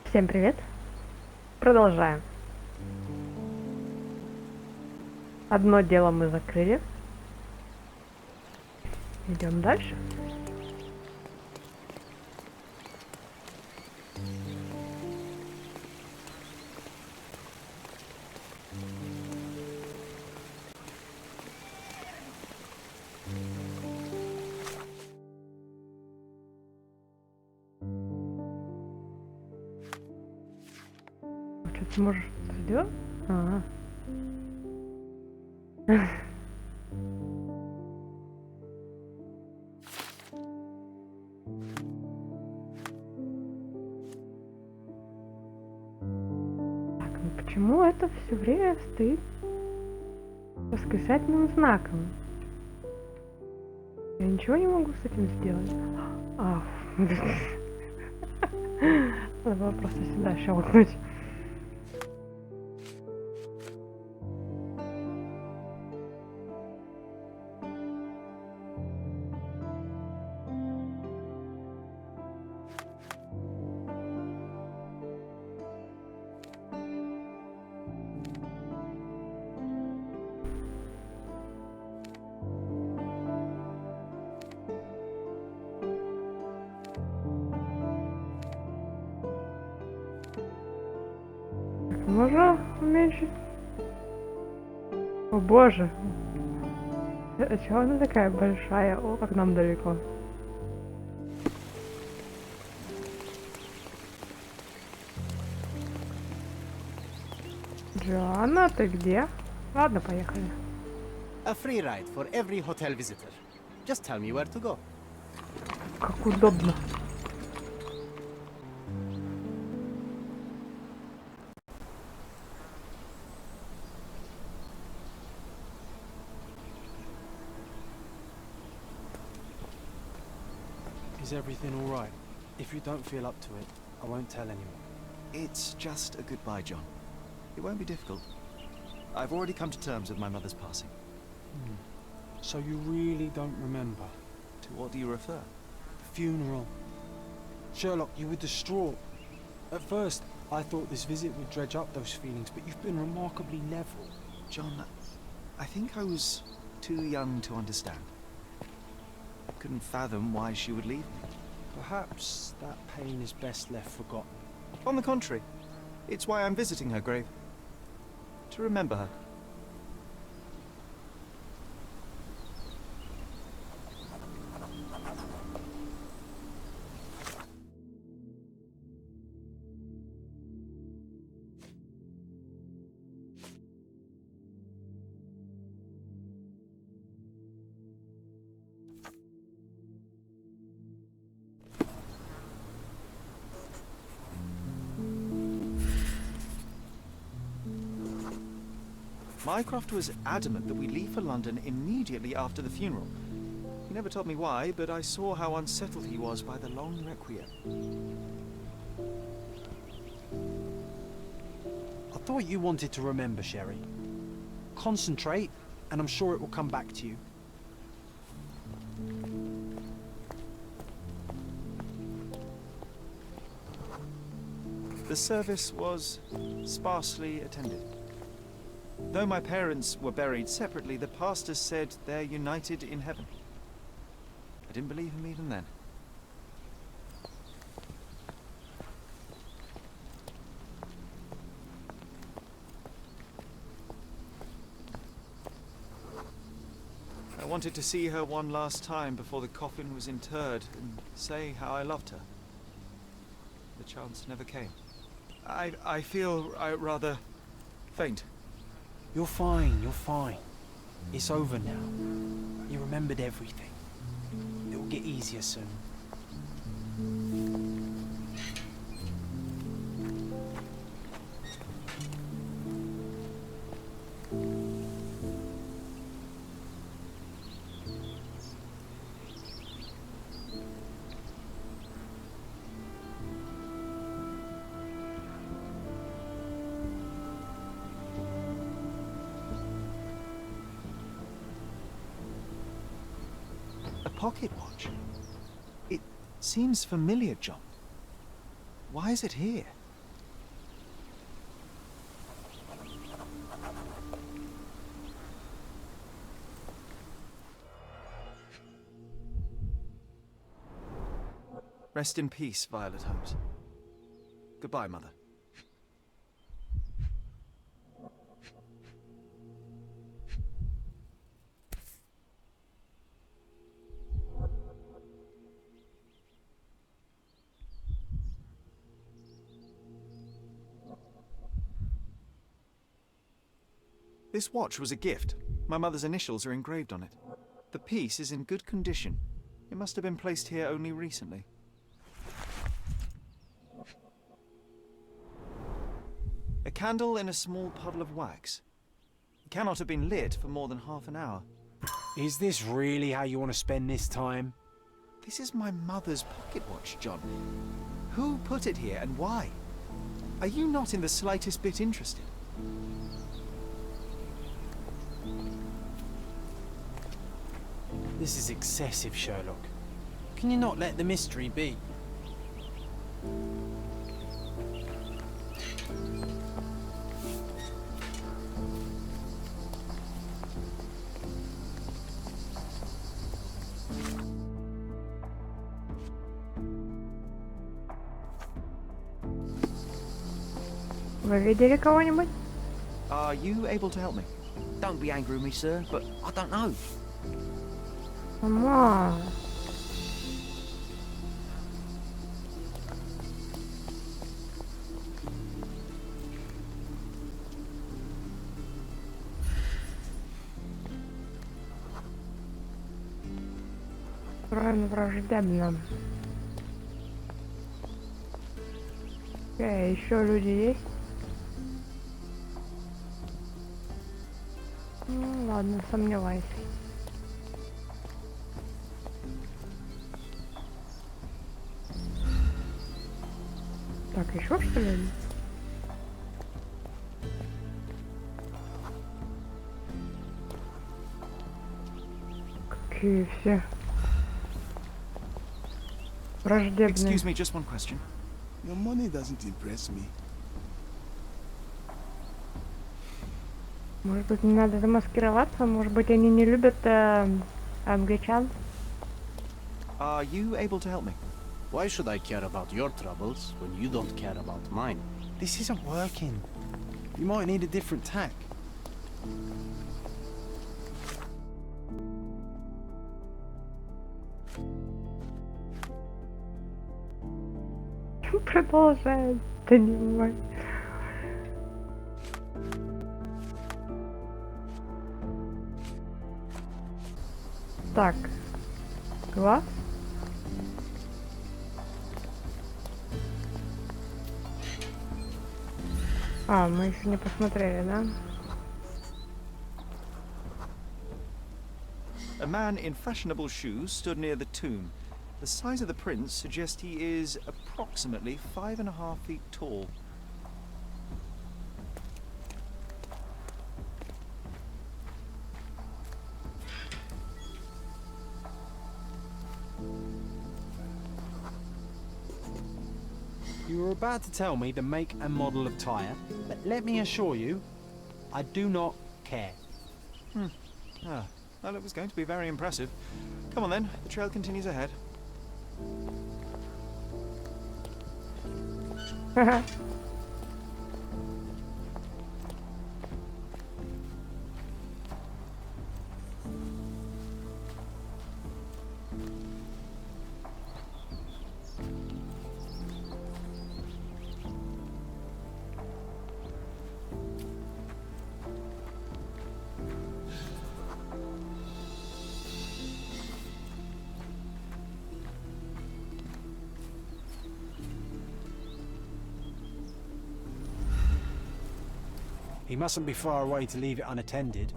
Всем привет. Продолжаем. Одно дело мы закрыли. Идем дальше. Что ты можешь сделать? Ага. Так, ну почему это все время стоит с восклицательным знаком? Я ничего не могу с этим сделать. А, надо было просто сюда щелкнуть. Можно уменьшить? О боже! Чего она такая большая? О, как нам далеко. Джоанна, ты где? Ладно, поехали. A free ride for every hotel visitor. Just tell me where to go. Как удобно. Is everything all right? If you don't feel up to it, I won't tell anyone. It's just a goodbye, John. It won't be difficult. I've already come to terms with my mother's passing. So you really don't remember? To what do you refer? The funeral. Sherlock, you were distraught. At first, I thought this visit would dredge up those feelings, but you've been remarkably level. John, I think I was too young to understand. Couldn't fathom why she would leave me. Perhaps that pain is best left forgotten. On the contrary, it's why I'm visiting her grave. To remember her. Mycroft was adamant that we leave for London immediately after the funeral. He never told me why, but I saw how unsettled he was by the long requiem. I thought you wanted to remember, Sherry. Concentrate, and I'm sure it will come back to you. The service was sparsely attended. Though my parents were buried separately, the pastor said they're united in heaven. I didn't believe him even then. I wanted to see her one last time before the coffin was interred and say how I loved her. The chance never came. I feel rather faint. You're fine, you're fine. It's over now. You remembered everything. It will get easier soon. A pocket watch? It seems familiar, John. Why is it here? Rest in peace, Violet Holmes. Goodbye, Mother. This watch was a gift. My mother's initials are engraved on it. The piece is in good condition. It must have been placed here only recently. A candle in a small puddle of wax. It cannot have been lit for more than half an hour. Is this really how you want to spend this time? This is my mother's pocket watch, John. Who put it here and why? Are you not in the slightest bit interested? This is excessive, Sherlock. Can you not let the mystery be? Вы видели кого-нибудь? Are you able to help me? Don't be angry with me, sir, but I don't know. Мама. Правильно, враждебно. Еще люди есть? Ну ладно, сомневаюсь. Так, еще что ли? Какие все враждебные. Excuse me, just one question. Your money doesn't impress me. Может быть, не надо замаскироваться? Может быть, они не любят англичан? Are you able to help me? Why should I care about your troubles when you don't care about mine? This isn't working. You might need a different tack. Продолжает донимать. Так, глаз. А, мы еще не посмотрели, да? A man in fashionable shoes stood near the tomb. The size of the prints suggests he is approximately 5.5 feet tall. You were about to tell me the make and model of tyre, but let me assure you, I do not care. Ah, well, it was going to be very impressive. Come on then, the trail continues ahead. He mustn't be far away to leave it unattended.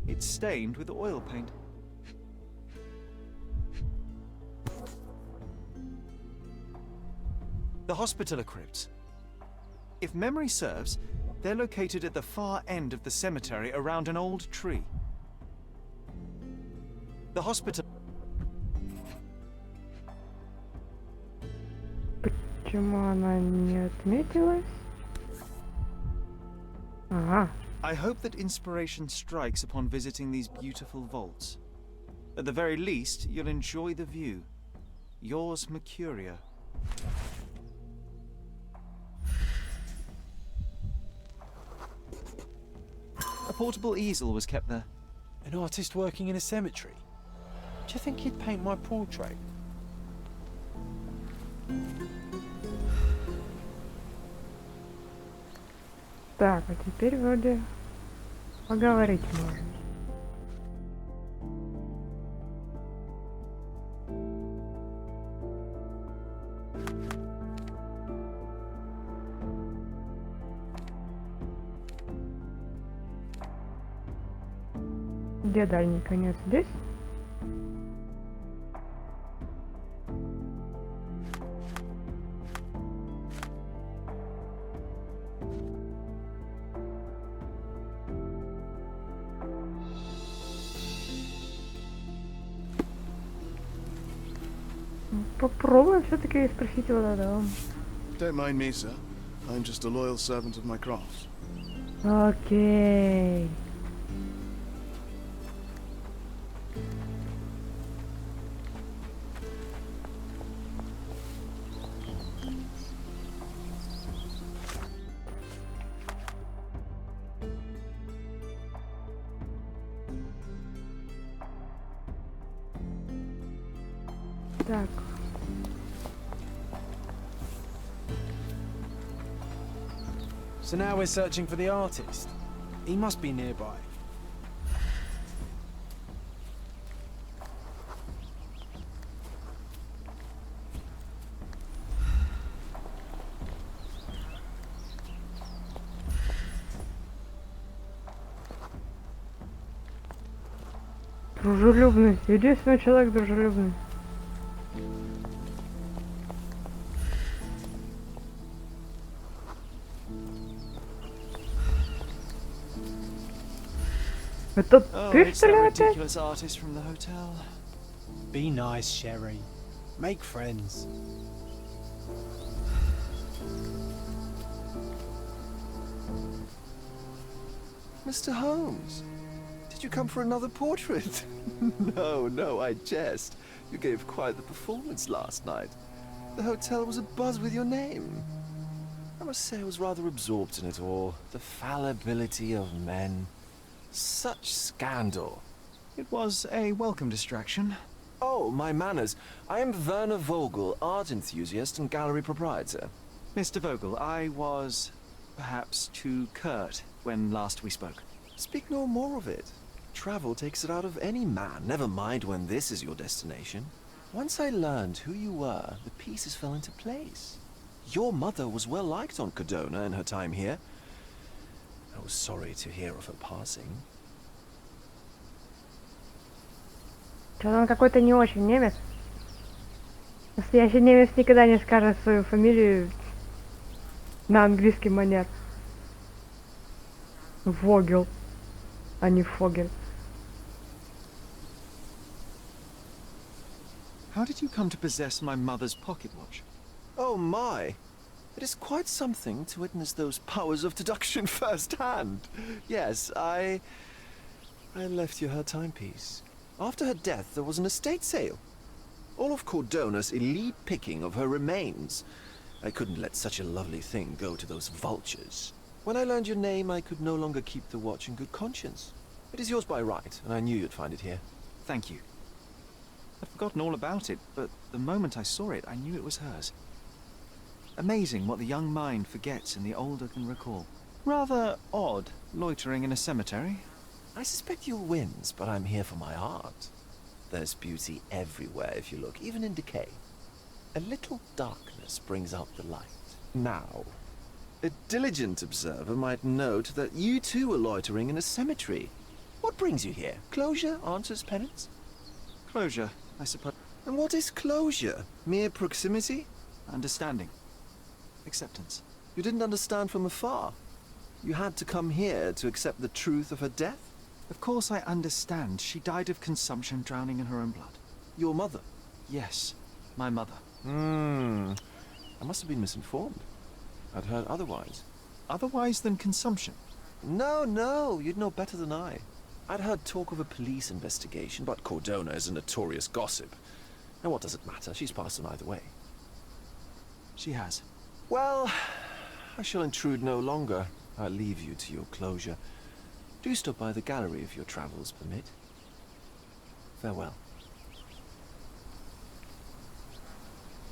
It's stained with oil paint. The hospitaller crypts. If memory serves, they're located at the far end of the cemetery around an old tree. The hospital... Почему она не отметилась? Ага. I hope that inspiration strikes upon visiting these beautiful vaults. At the very least, you'll enjoy the view. Yours, Mercuria. A portable easel was kept there. An artist working in a cemetery? Do you think he'd paint my portrait? Так, а теперь вроде поговорить можно. Где дальний конец? Здесь? Попробуем все-таки спросить его, да. Don't mind me, sir. I'm just a loyal servant of my craft. Окей. Так. So now we're searching for the artist. He must be nearby. Дружелюбный. Единственный человек дружелюбный. Это Oh, ты it's что ли that опять? ridiculous artist from the hotel. Be nice, Sherry. Make friends. Mr. Holmes, did you come for another portrait? No, I jest. You gave quite the performance last night. The hotel was abuzz with your name. I must say I was rather absorbed in it all. The fallibility of men. Such scandal. It was a welcome distraction. Oh, my manners. I am Werner Vogel, art enthusiast and gallery proprietor. Mr. Vogel, I was perhaps too curt when last we spoke. Speak no more of it. Travel takes it out of any man, never mind when this is your destination. Once I learned who you were, the pieces fell into place. Your mother was well liked on Cardona in her time here. I was sorry to hear of her passing. Что-то он какой-то не очень немец. Настоящий немец никогда не скажет свою фамилию на английский манер. Вогел, а не Фогель. How did you come to possess my mother's pocket watch? Oh my! It is quite something to witness those powers of deduction firsthand. Yes, I left you her timepiece. After her death, there was an estate sale. All of Cordona's elite picking of her remains. I couldn't let such a lovely thing go to those vultures. When I learned your name, I could no longer keep the watch in good conscience. It is yours by right, and I knew you'd find it here. Thank you. I'd forgotten all about it, but the moment I saw it, I knew it was hers. Amazing what the young mind forgets and the older can recall. Rather odd, loitering in a cemetery. I suspect you'll win, but I'm here for my art. There's beauty everywhere if you look, even in decay. A little darkness brings out the light. Now, a diligent observer might note that you too are loitering in a cemetery. What brings you here? Closure answers penance? Closure, I suppose. And what is closure? Mere proximity? Understanding. Acceptance. You didn't understand from afar. You had to come here to accept the truth of her death? Of course I understand. She died of consumption, drowning in her own blood. Your mother? Yes, my mother. I must have been misinformed. I'd heard otherwise. Otherwise than consumption? No, you'd know better than I. I'd heard talk of a police investigation, but Cordona is a notorious gossip. And what does it matter? She's passed on either way. She has. Well, I shall intrude no longer. I'll leave you to your closure. Do stop by the gallery if your travels permit. Farewell.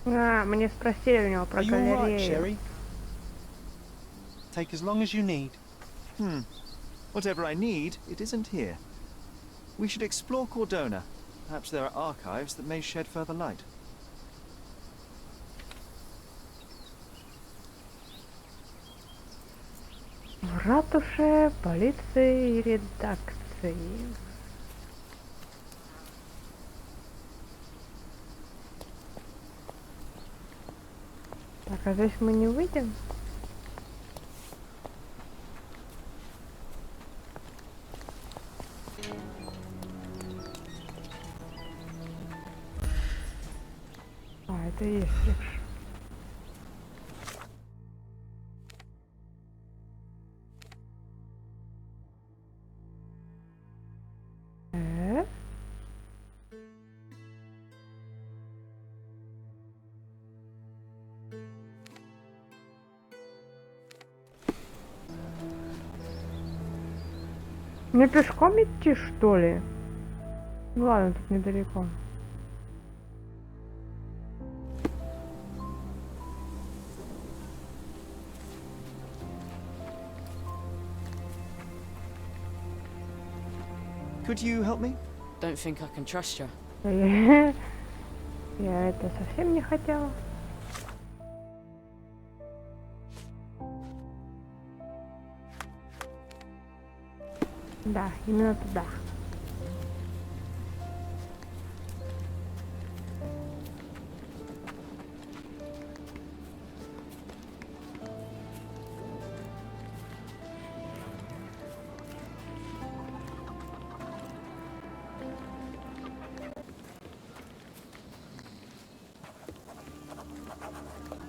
А, мне спросили у него про Are you alright, галерею. Sherry? Take as long as you need. Whatever I need, it isn't here. We should explore Cordona. Perhaps there are archives that may shed further light. В ратуше, полиции и редакции. Так, а здесь мы не выйдем? А, это и есть рикша. Мне пешком идти, что ли? Ну ладно, тут недалеко. Could you help me? Don't think I can trust you. Я это совсем не хотела. Да, именно туда.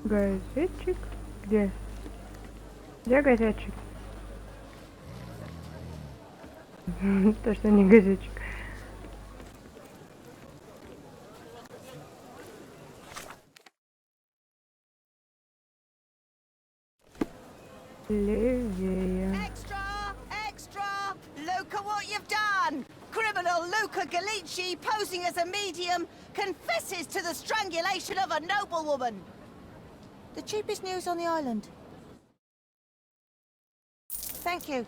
Газетчик? Где? Где газетчик? Точно не газетчик. Левее. Extra! Extra! Look at what you've done! Criminal Luca Gallici, posing as a medium, confesses to the strangulation of a noblewoman. The cheapest news on the island. Thank you.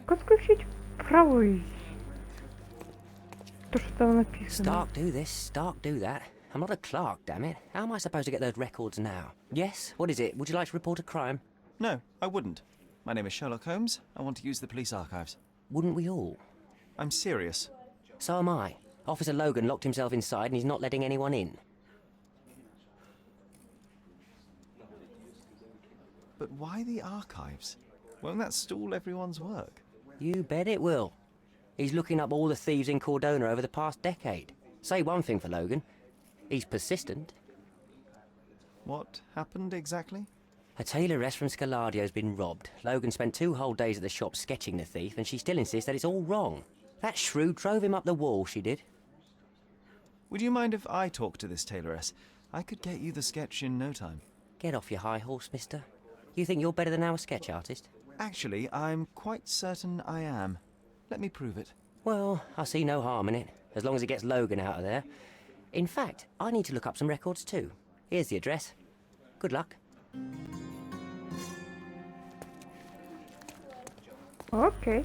Как включить правый? То, что там написано. Stark do this, Stark do that. I'm not a clerk, damn it. How am I supposed to get those records now? Yes? What is it? Would you like to report a crime? No, I wouldn't. My name is Sherlock Holmes. I want to use the police archives. Wouldn't we all? I'm serious. So am I. Officer Logan locked himself inside and he's not letting anyone in. But why the archives? Won't that stall everyone's work? You bet it will. He's looking up all the thieves in Cordona over the past decade. Say one thing for Logan. He's persistent. What happened exactly? A tailoress from Scalardio's been robbed. Logan spent 2 whole days at the shop sketching the thief, and she still insists that it's all wrong. That shrew drove him up the wall, she did. Would you mind if I talk to this tailoress? I could get you the sketch in no time. Get off your high horse, mister. You think you're better than our sketch artist? Actually, I'm quite certain I am. Let me prove it. Well, I see no harm in it, as long as it gets Logan out of there. In fact, I need to look up some records too. Here's the address. Good luck. Окей.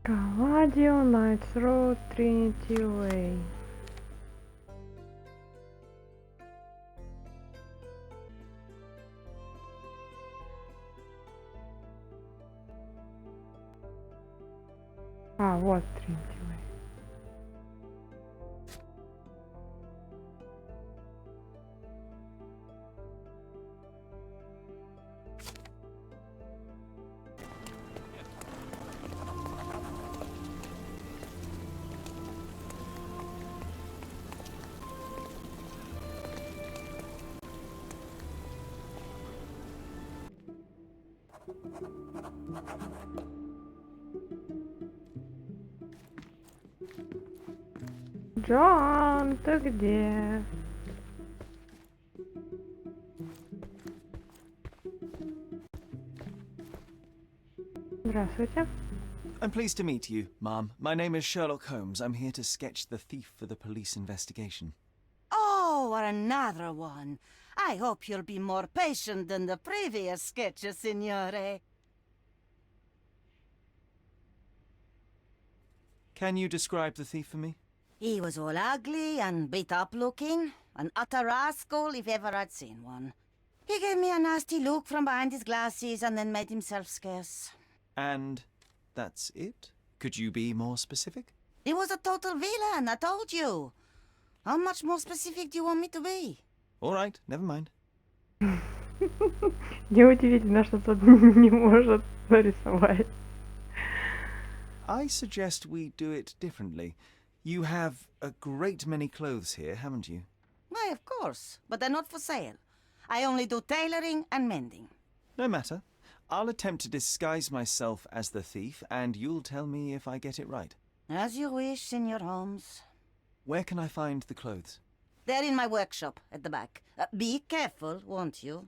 Calvadio, Knights Road, Trinity Way. А, вот Trinity Way. Джон, ты где? Здравствуйте. I'm pleased to meet you, Ma'am. My name is Sherlock Holmes. I'm here to sketch the thief for the police investigation. Oh, another one. I hope you'll be more patient than the previous sketches, signore. Can you describe the thief for me? He was all ugly and beat up looking, an utter rascal if ever I'd seen one. He gave me a nasty look from behind his glasses and then made himself scarce. And that's it? Could you be more specific? He was a total villain, I told you. How much more specific do you want me to be? All right, never mind. Неудивительно, что тот не может нарисовать. I suggest we do it differently. You have a great many clothes here, haven't you? Why, of course, but they're not for sale. I only do tailoring and mending. No matter. I'll attempt to disguise myself as the thief, and you'll tell me if I get it right. As you wish, Senor Holmes. Where can I find the clothes? They're in my workshop at the back. Be careful, won't you?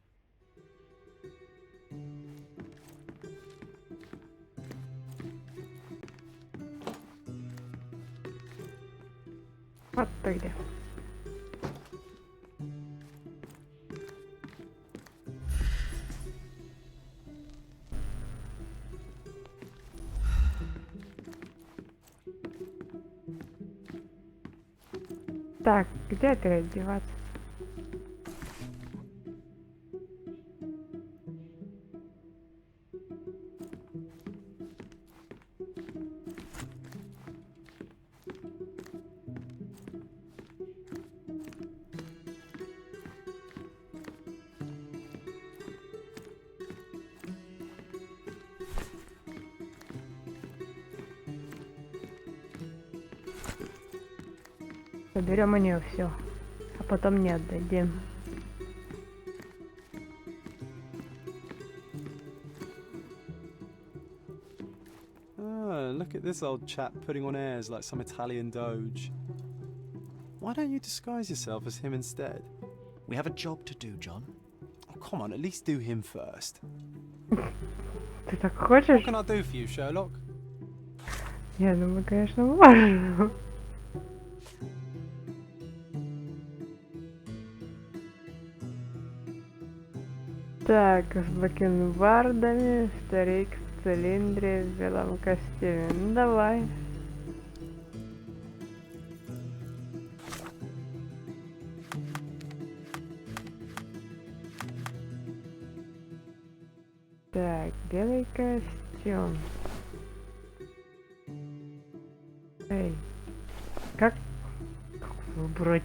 Вот ты где. Так, где опять деваться? Заберем у нее все, а потом не отдадим. Ah, look at this old chap putting on airs like some Italian doge. Why don't you disguise yourself as him instead? We have a job to do, John. Oh, come on, at least do him first. Ты так хочешь? What can I do for you, Sherlock? Я думаю, конечно, можно. Так, с бакенбардами, старик в цилиндре, в белом костюме. Ну давай. Так, белый костюм. Эй, как выбрать?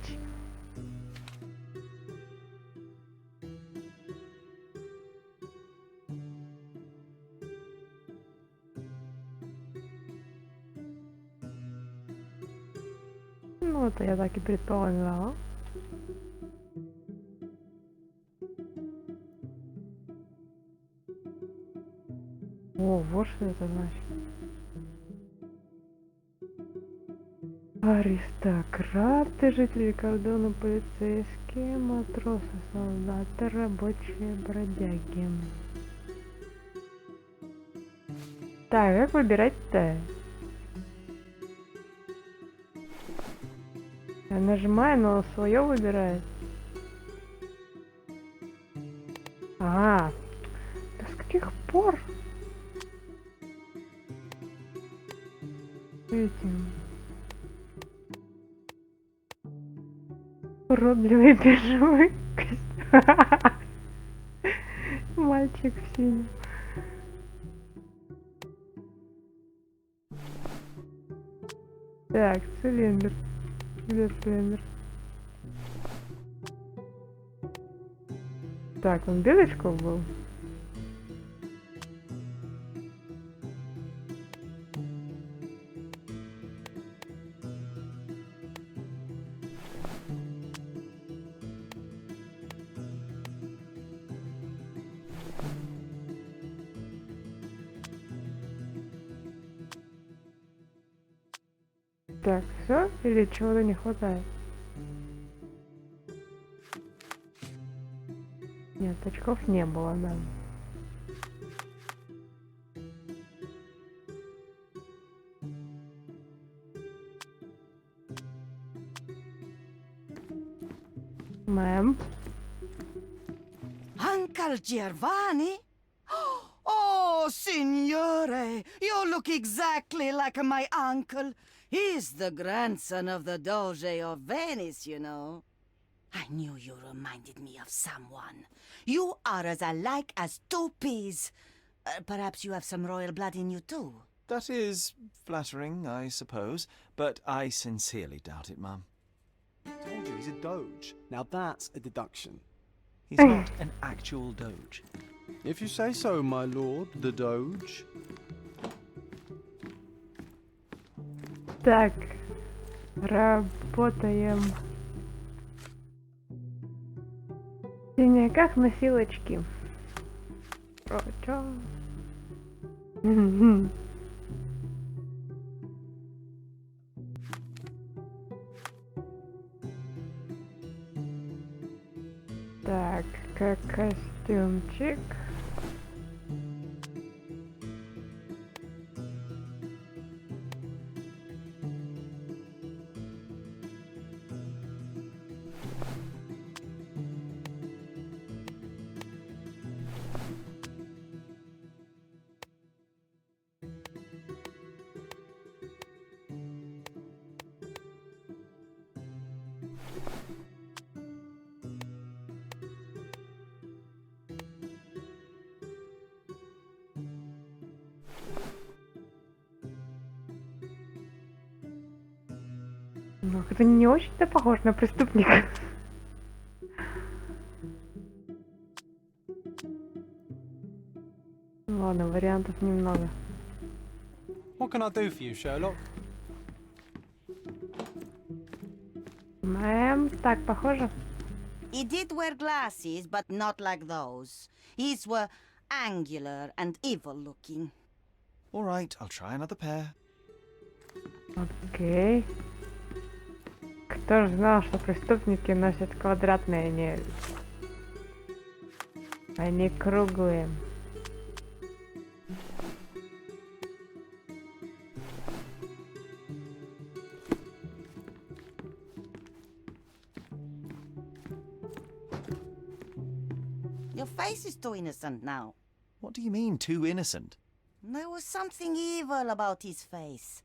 Ну, это я так и предполагала. О, вот что это значит. Аристократы, жители кордона, полицейские, матросы, солдаты, рабочие, бродяги. Так, как выбирать-то? Я нажимаю, но свое выбирает. Ага. Да с каких пор? Этим. Уродливый бежевый костюм. Мальчик в синем. Так, цилиндр. Где цилиндр? Так, он без очков был? Так, все? Или чего-то не хватает? Нет, очков не было, да. Мэм. Uncle Giovanni? Oh, signore, you look exactly like my uncle. He's the grandson of the Doge of Venice, you know. I knew you reminded me of someone. You are as alike as two peas. Perhaps you have some royal blood in you too. That is flattering, I suppose, but I sincerely doubt it, Mum. Told you he's a doge. Now that's a deduction. He's not an actual doge. If you say so, my lord, the doge. Так, работаем. В синяках носил очки. О, чё? Так, как костюмчик. Ну, это не очень-то похож на преступника. Ладно, вариантов немного. What can I do for you, Sherlock? Мэм, так, похоже. He did wear glasses, but not like those. His were angular and evil-looking. All right, I'll try another pair. Окей. Кто ж знал, что преступники носят квадратные, а не круглые? Your face is too innocent now. What do you mean, too innocent? There was something evil about his face.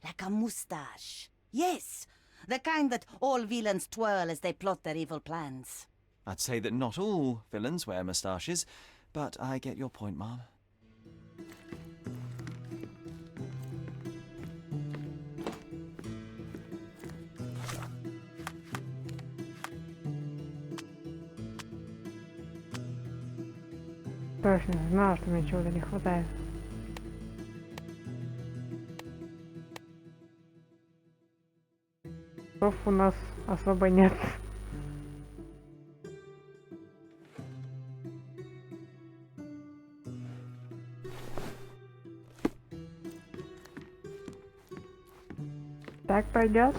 Like a moustache. Yes, the kind that all villains twirl as they plot their evil plans. I'd say that not all villains wear moustaches, But I get your point, Mom. Точно, знала, что мне чего-то не хватает. Слов у нас особо нет. Так пойдет?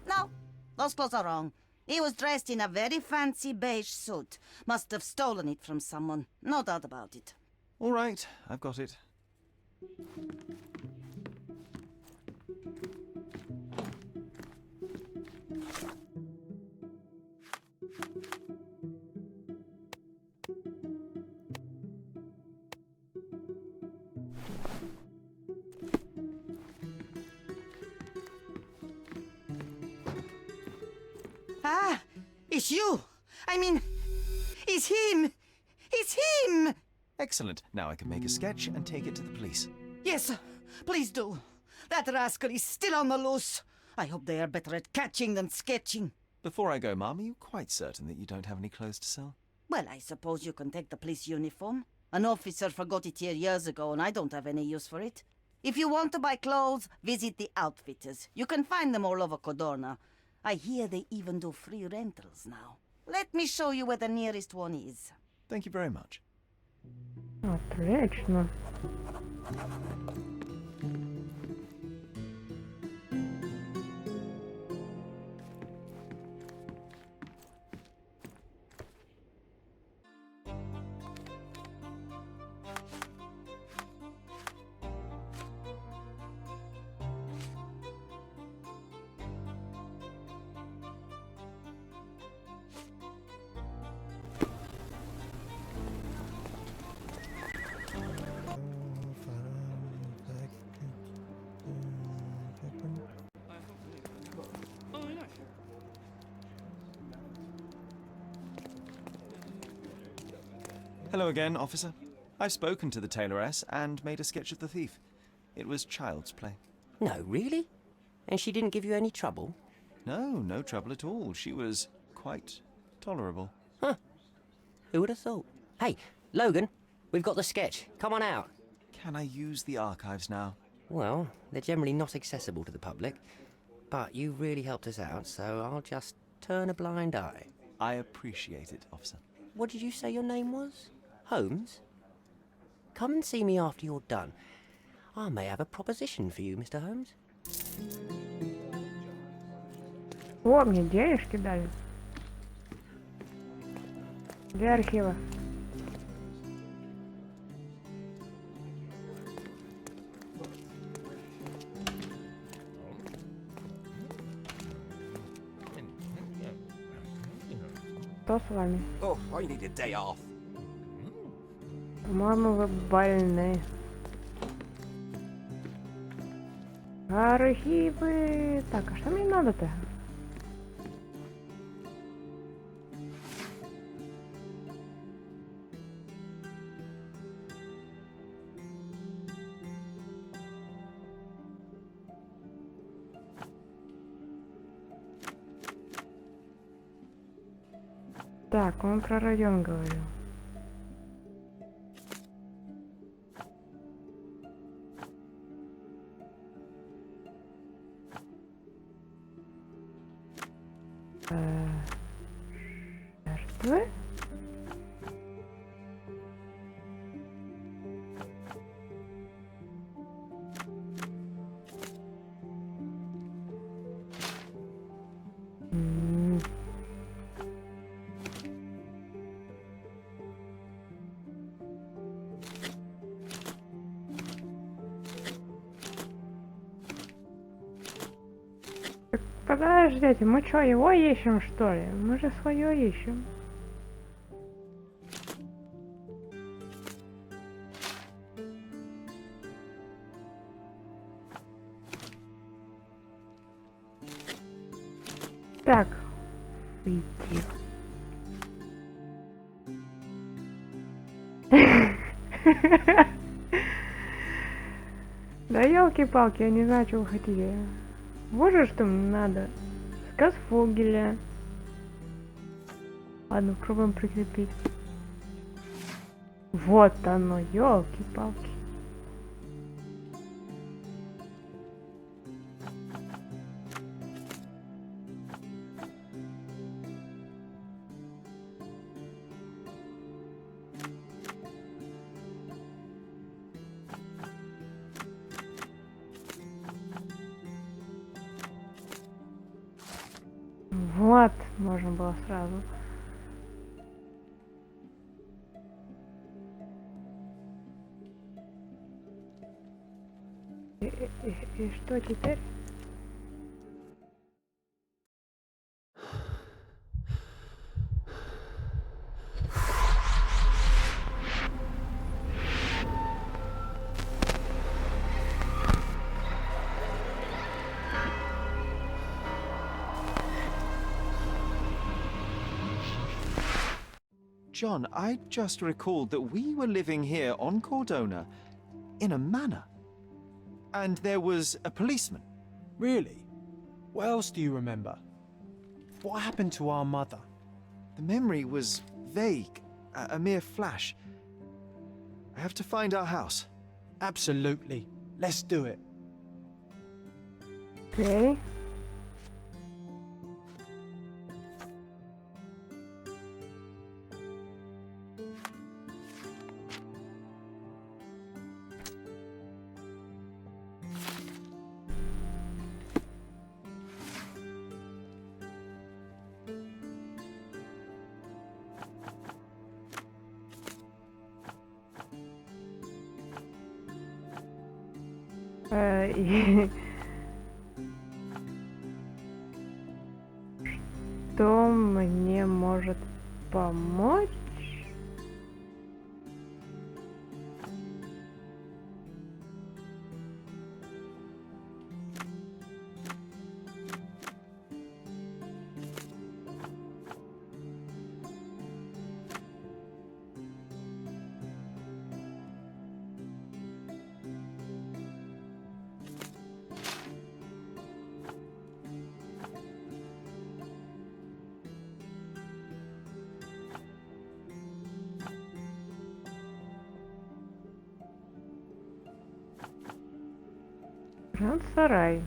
No, those clothes are wrong. He was dressed in a very fancy beige suit. Must have stolen it from someone. No doubt about it. All right, I've got it. Ah, it's you. I mean, it's him. It's him. Excellent. Now I can make a sketch and take it to the police. Yes, sir. Please do. That rascal is still on the loose. I hope they are better at catching than sketching. Before I go, Mom, are you quite certain that you don't have any clothes to sell? Well, I suppose you can take the police uniform. An officer forgot it here years ago, and I don't have any use for it. If you want to buy clothes, visit the outfitters. You can find them all over Codorna. I hear they even do free rentals now. Let me show you where the nearest one is. Thank you very much. Отлично. Hello again, officer. I've spoken to the tailoress and made a sketch of the thief. It was child's play. No, really? And she didn't give you any trouble? No trouble at all. She was quite tolerable. Huh. Who would have thought? Hey, Logan, we've got the sketch. Come on out. Can I use the archives now? Well, they're generally not accessible to the public, but you really helped us out, so I'll just turn a blind eye. I appreciate it, officer. What did you say your name was? Holmes? Come and see me after you're done. I may have a proposition for you, Mr. Holmes. О, мне денежки дали. Для архива. Что с вами? Oh, I need a day off. По-моему, вы больны. Архивы. Так, а что мне надо-то? Так, он про район говорил. Жертвы? Подождите, мы что, его ищем, что ли? Мы же свое ищем. Так, выйти. Да елки-палки, я не знаю, чего вы хотите. Вот же что мне надо. Сказ Фогеля. Ладно, пробуем прикрепить. Вот оно, елки-палки. Вот, можно было сразу. И что теперь? John, I just recalled that we were living here on Cordona in a manor. And there was a policeman. Really? What else do you remember? What happened to our mother? The memory was vague, a mere flash. I have to find our house. Absolutely. Let's do it. Okay. И что мне может помочь? Сарай.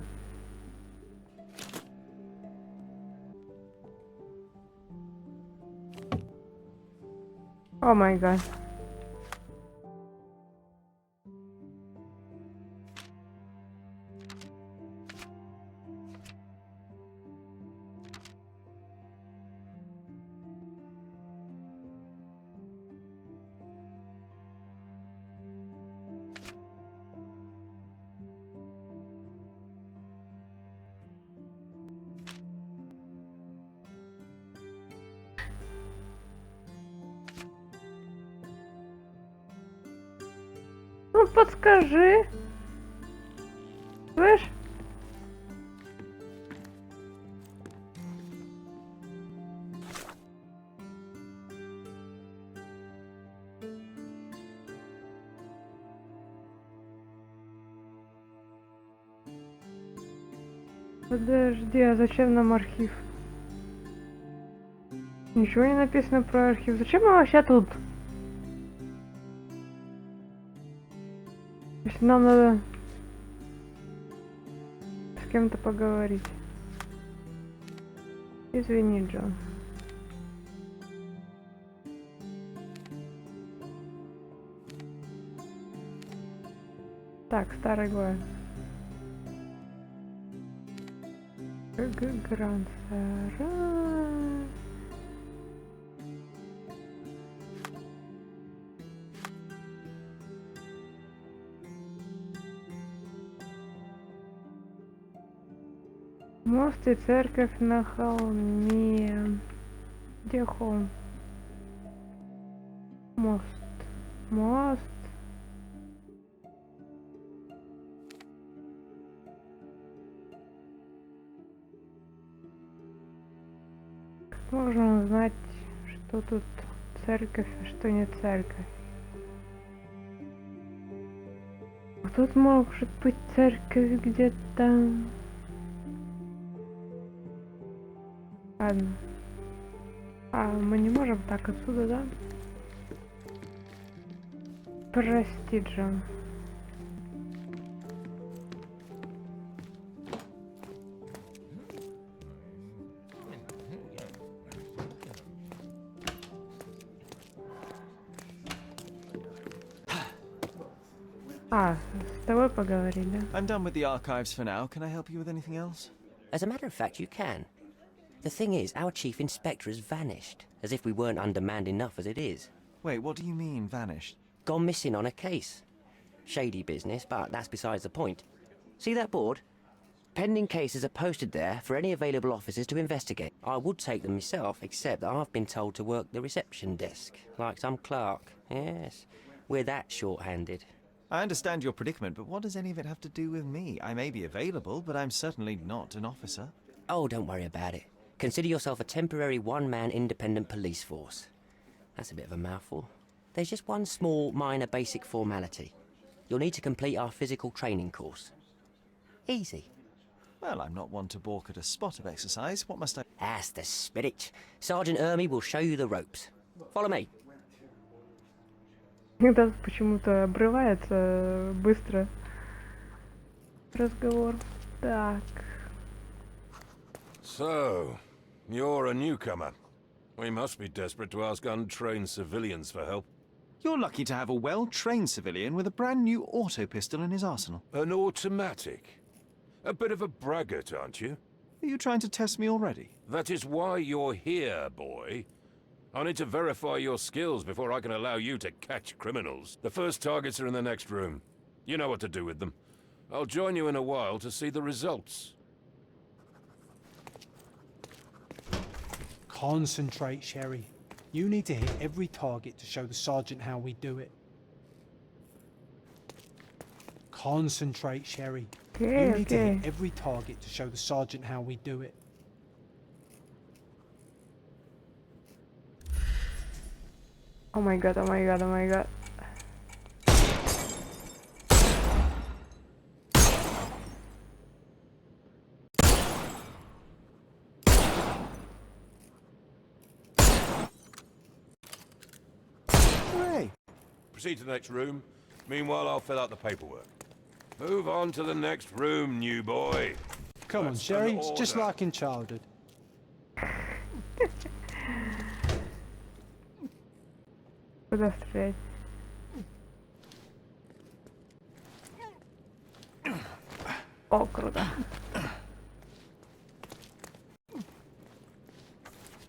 О май гад. Ну, подскажи. Слышь? Подожди, а зачем нам архив? Ничего не написано про архив. Зачем мы вообще тут? Если нам надо с кем-то поговорить. Извини, Джон. Так, старый город. Гранд Сарай. Мост и церковь на холме. Где холм? Мост. Мост. Как можно узнать, что тут церковь, а что не церковь? тут может быть церковь где-то. Ладно. А мы не можем так отсюда, да? Прости, Джон. А, с тобой поговорить, да? I'm done with the archives for now. Can I help you with anything else? As a matter of fact, you can. The thing is, our chief inspector has vanished, as if we weren't undermanned enough as it is. Wait, what do you mean, vanished? Gone missing on a case. Shady business, but that's besides the point. See that board? Pending cases are posted there for any available officers to investigate. I would take them myself, except that I've been told to work the reception desk, like some clerk. Yes, we're that short-handed. I understand your predicament, but what does any of it have to do with me? I may be available, but I'm certainly not an officer. Oh, don't worry about it. Consider yourself a temporary one-man independent police force. That's a bit of a mouthful. There's just one small, minor basic formality. You'll need to complete our physical training course. Easy. Well, I'm not one to balk at a spot of exercise. What must I... That's the spirit. Sergeant Ermy will show you the ropes. Follow me. Иногда почему-то обрывается быстро разговор. Так. So, you're a newcomer. We must be desperate to ask untrained civilians for help. You're lucky to have a well-trained civilian with a brand new auto pistol in his arsenal. An automatic? A bit of a braggart, aren't you? Are you trying to test me already? That is why you're here, boy. I need to verify your skills before I can allow you to catch criminals. The first targets are in the next room. You know what to do with them. I'll join you in a while to see the results. Concentrate, Sherry. You need to hit every target to show the sergeant how we do it. Concentrate, Sherry. Okay, You need to okay. hit every target to show the sergeant how we do it. Oh my god, oh my god, oh my god. Hooray! Proceed to the next room. Meanwhile, I'll fill out the paperwork. Move on to the next room, new boy. Come on, That's Sherry. an It's just order. like in childhood. Куда стрелять? О, круто.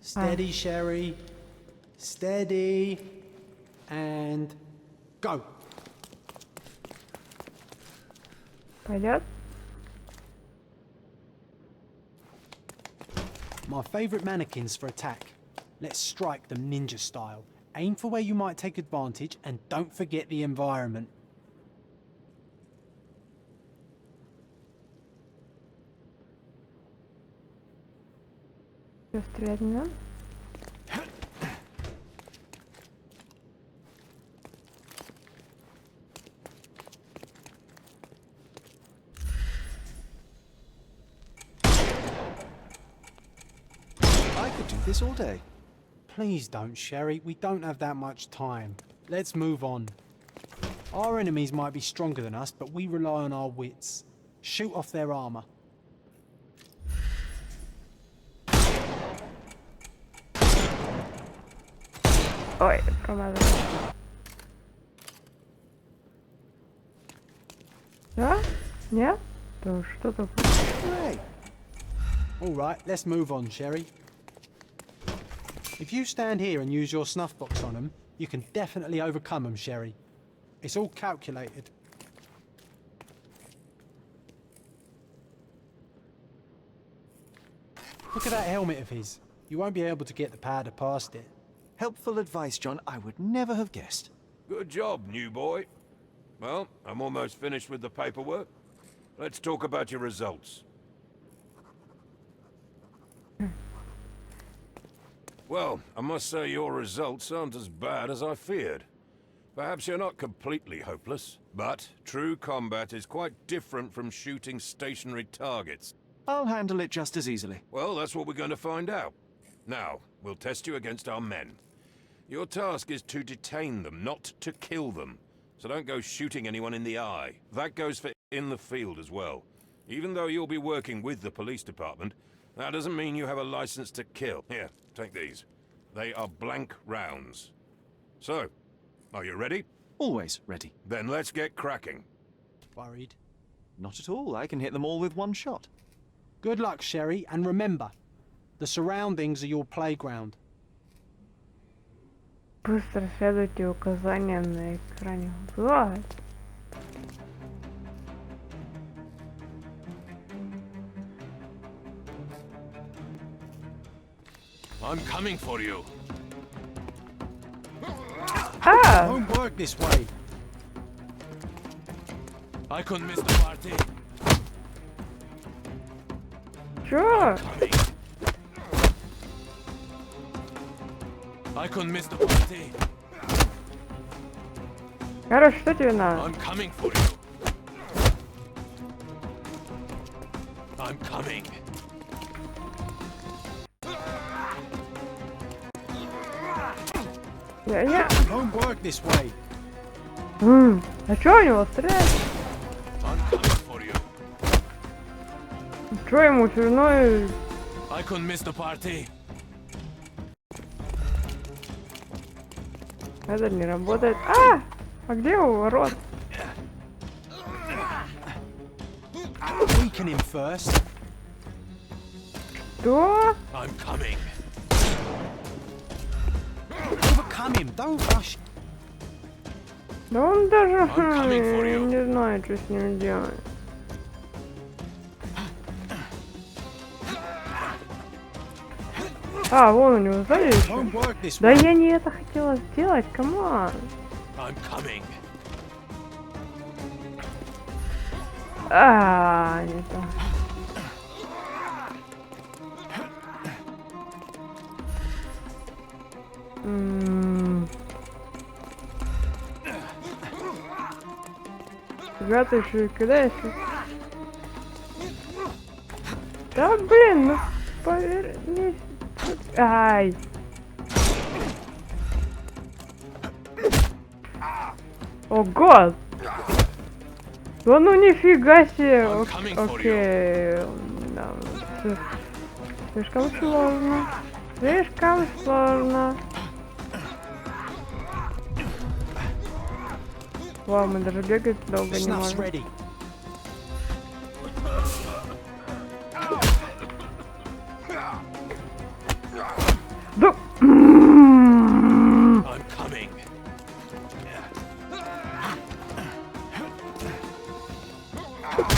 Steady, Sherry. Steady. And go. Пойдет? My favourite mannequins for attack. Let's strike them ninja style. Aim for where you might take advantage and don't forget the environment. Всё, стрелять не надо? I could do this all day. Please don't, Sherry. We don't have that much time. Let's move on. Our enemies might be stronger than us, but we rely on our wits. Shoot off their armor. Ой, промазал. Да? Нет? Да что такое? Hooray! All right, let's move on, Sherry. If you stand here and use your snuff box on them, you can definitely overcome them, Sherry. It's all calculated. Look at that helmet of his. You won't be able to get the powder past it. Helpful advice, John. I would never have guessed. Good job, new boy. Well, I'm almost finished with the paperwork. Let's talk about your results. Well, I must say your results aren't as bad as I feared. Perhaps you're not completely hopeless, but true combat is quite different from shooting stationary targets. I'll handle it just as easily. Well, that's what we're going to find out. Now, we'll test you against our men. Your task is to detain them, not to kill them. So don't go shooting anyone in the eye. That goes for in the field as well. Even though you'll be working with the police department, that doesn't mean you have a license to kill. Here, take these. They are blank rounds. So, are you ready? Always ready. Then let's get cracking. Worried? Not at all. I can hit them all with one shot. Good luck, Sherry, and remember, the surroundings are your playground. Быстро следуйте указаниям на экране. Вот. I'm coming for you. Ah! Won't work this way. I couldn't miss the party. Чё? Coming. I couldn't miss the party. Короче, что тебе надо? I'm coming for you. I'm coming. Я... Won't work this way. А чё у него стрелять? I'm coming for you. Чё ему все равно... I couldn't miss the party. Это не работает. А! А где его ворот? Weaken him first. Что? I'm coming. Overcome him. Don't rush. Да он даже coming for you. не знает, что с ним делать. А, вон у него сзади еще. Won't work this Да way. я не это хотела сделать, камон. I'm coming. А, не то. Ребята еще и кидаешься. Да блин, ну повернись. Ай. О год. Да ну нифига себе. Окей. Да, слишком сложно. Слишком сложно. Вау, мы даже бегать долго не Snuff's можем. ready. Да. I'm coming.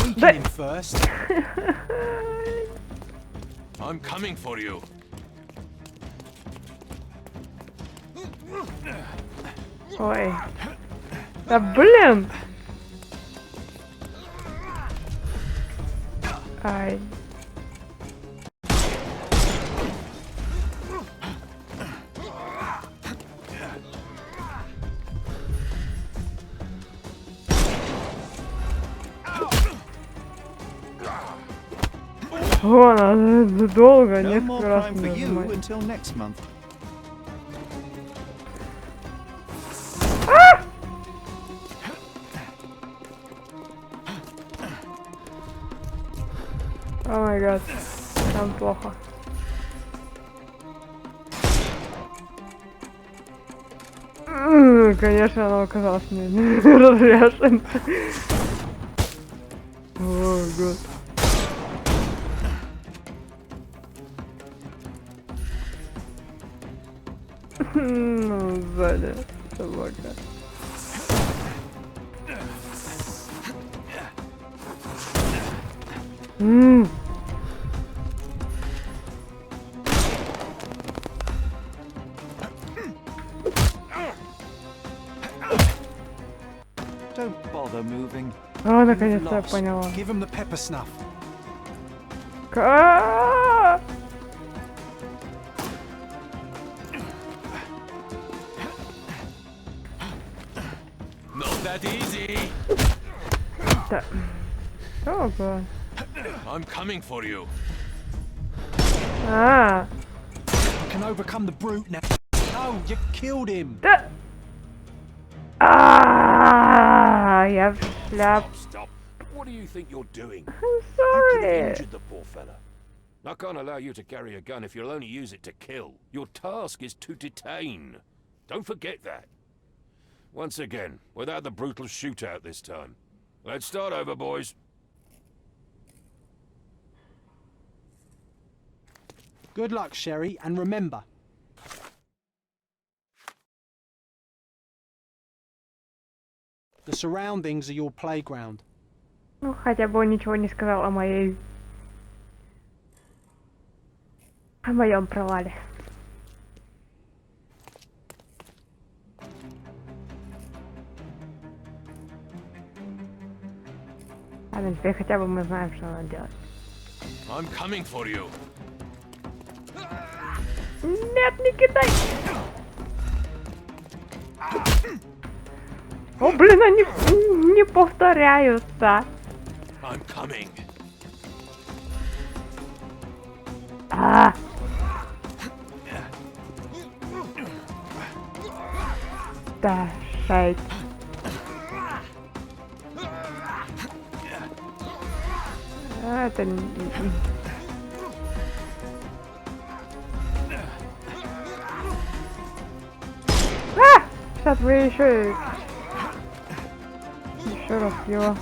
Weaken him first. I'm coming for you. Ой. Да блин! Ай. О, надо долго, No more несколько раз crime for you нажимать. until next month. О май гад, там плохо. Конечно, она оказалась не разряжена. О, гад. Ну, сзади собака. Don't bother moving. А, наконец-то я Lost. поняла. Give him the pepper snuff. Ка- that easy. Да. Ого. I'm coming for you. А, I can overcome the brute now. No, you killed him. да. А, я в шляп. Stop. What do you think you're doing? I'm You could have sorry. injured the poor fella. I can't allow you to carry a gun if you'll only use it to kill. Your task is to detain. Don't forget that. Once again, without the brutal shootout this time. Let's start over, boys. Good luck, Sherry, and remember, the surroundings are your playground. Ну, хотя бы он ничего не сказал о моей... О моем провале. Ладно, теперь хотя бы мы знаем, что надо делать. I'm coming for you. Нет, не кидай! О, блин, они не повторяются. I'm coming. А! Да, шесть. Это... А! Сейчас вы еще раз его.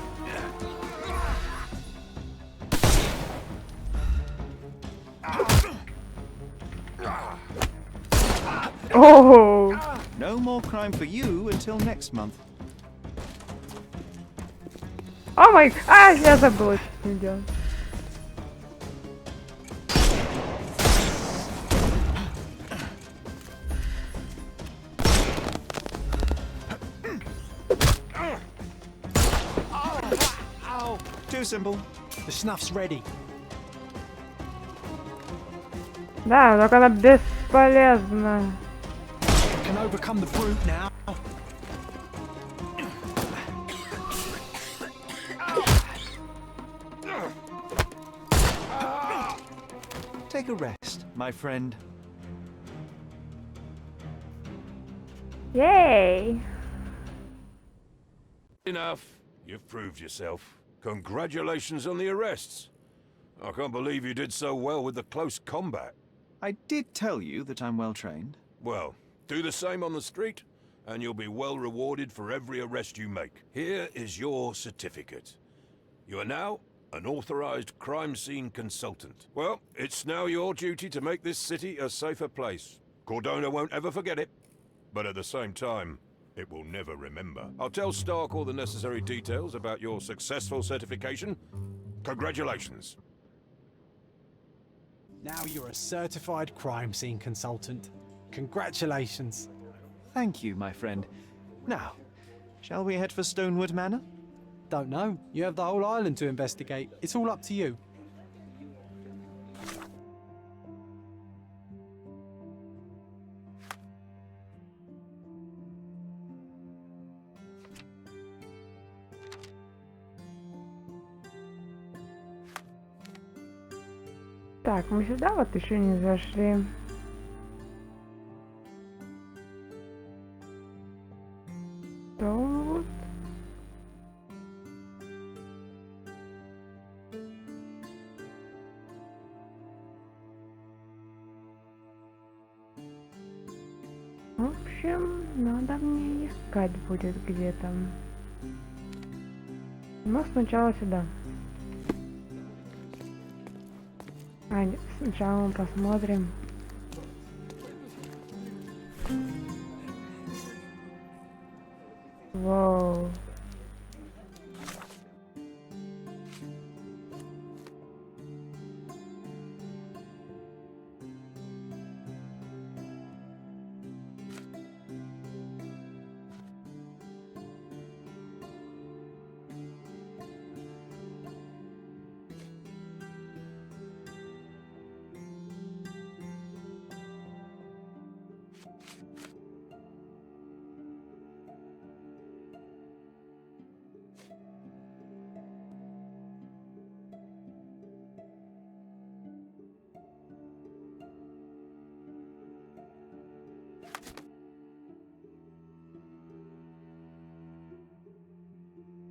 О! No more crime for you until next month. О май... А, я забыла, что с ним делать. Too simple. The snuff's ready. Да, только она бесполезна. I can overcome the brute now. Take a rest, my friend. Yay! Enough. You've proved yourself. Congratulations on the arrests. I can't believe you did so well with the close combat. I did tell you that I'm well trained. Well, do the same on the street, and you'll be well rewarded for every arrest you make. Here is your certificate. You are now an authorized crime scene consultant. Well, it's now your duty to make this city a safer place. Cordona won't ever forget it, but at the same time, it will never remember. I'll tell Stark all the necessary details about your successful certification. Congratulations. Now you're a certified crime scene consultant. Congratulations. Thank you, my friend. Now, shall we head for Stonewood Manor? Don't know. You have the whole island to investigate. It's all up to you. Так, мы сюда вот еще не зашли. Тут. В общем, надо мне искать будет где-то. Но сначала сюда. А, нет, сначала мы посмотрим. Воу.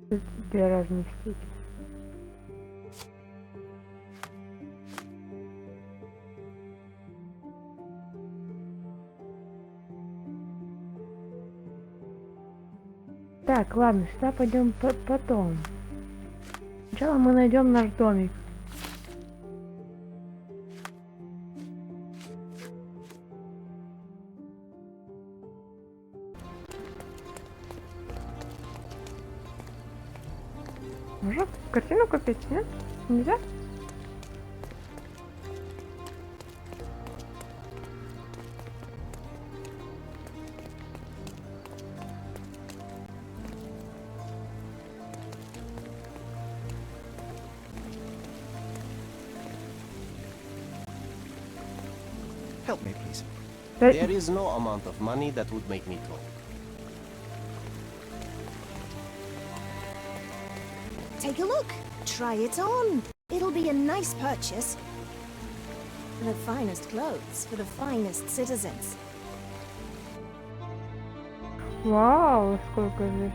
Где разместить? Так, ладно, сюда пойдем потом. Сначала мы найдем наш домик. Можно картину купить, нет? Нельзя? Help me, please. There is no amount of money that would make me talk. Take a look. Try it on. It'll be a nice purchase. The finest clothes for the finest citizens. Вау, сколько здесь.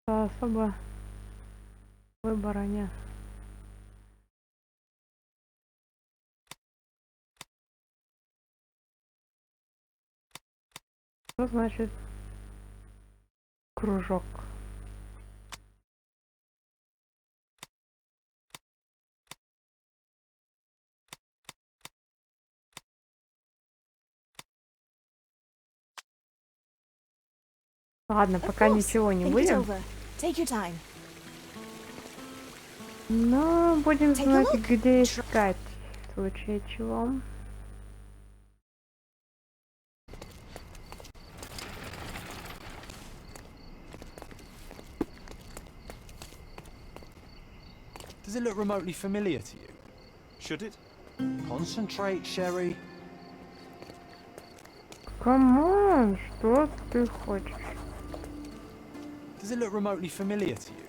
Особо выбора нет. Что значит кружок? Ладно, Of пока course. ничего не Think it будем. over. Take your time. Но будем Take a знать, look. где искать, в случае чего. Does it look remotely familiar to you? Should it? Concentrate, Sherry. Камон, что ты хочешь? Does it look remotely familiar to you?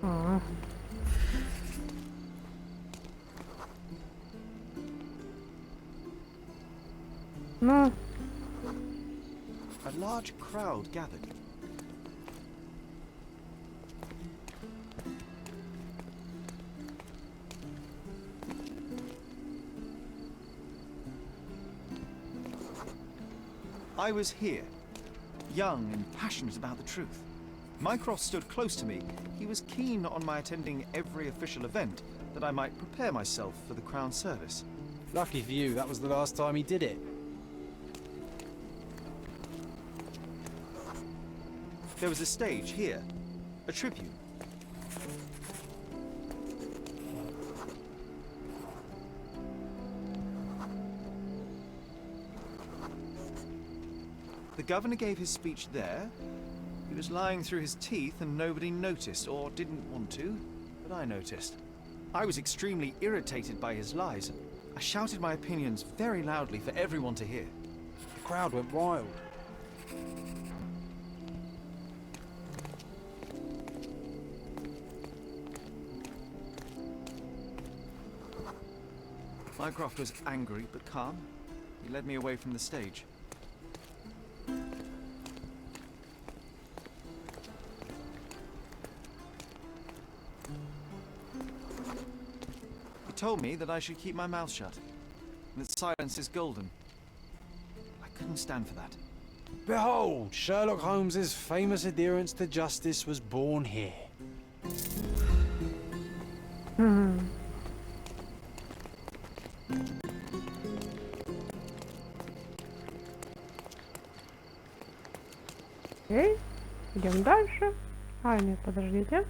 А. Ну, A large crowd gathered. I was here, young and passionate about the truth. Mycroft stood close to me. He was keen on my attending every official event, that I might prepare myself for the Crown service. Lucky for you, that was the last time he did it. There was a stage here. A tribute. The governor gave his speech there. He was lying through his teeth and nobody noticed, or didn't want to, but I noticed. I was extremely irritated by his lies. I shouted my opinions very loudly for everyone to hear. The crowd went wild. Mycroft was angry but calm. He led me away from the stage. He told me that I should keep my mouth shut, and that silence is golden. I couldn't stand for that. Behold, Sherlock Holmes's famous adherence to justice was born here. Окей, идем дальше. А, нет, подождите.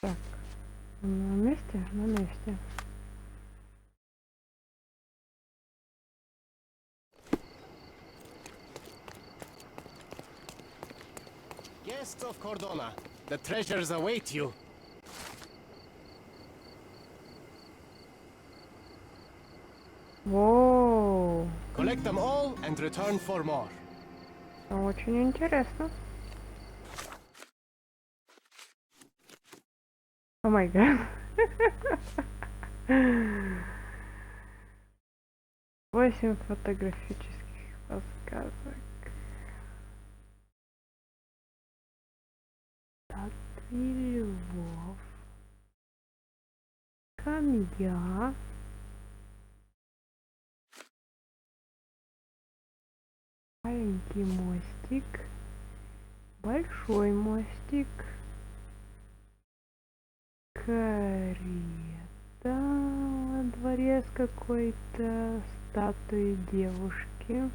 Так, на месте, на месте. Guests of Cordona, the treasures await you. Воу, Collect them all and return for more. очень интересно. О май гад. 8 фотографических подсказок. Статуи львов. Камья. Маленький мостик. Большой мостик. Карета во дворе с какой-то статуей девушки.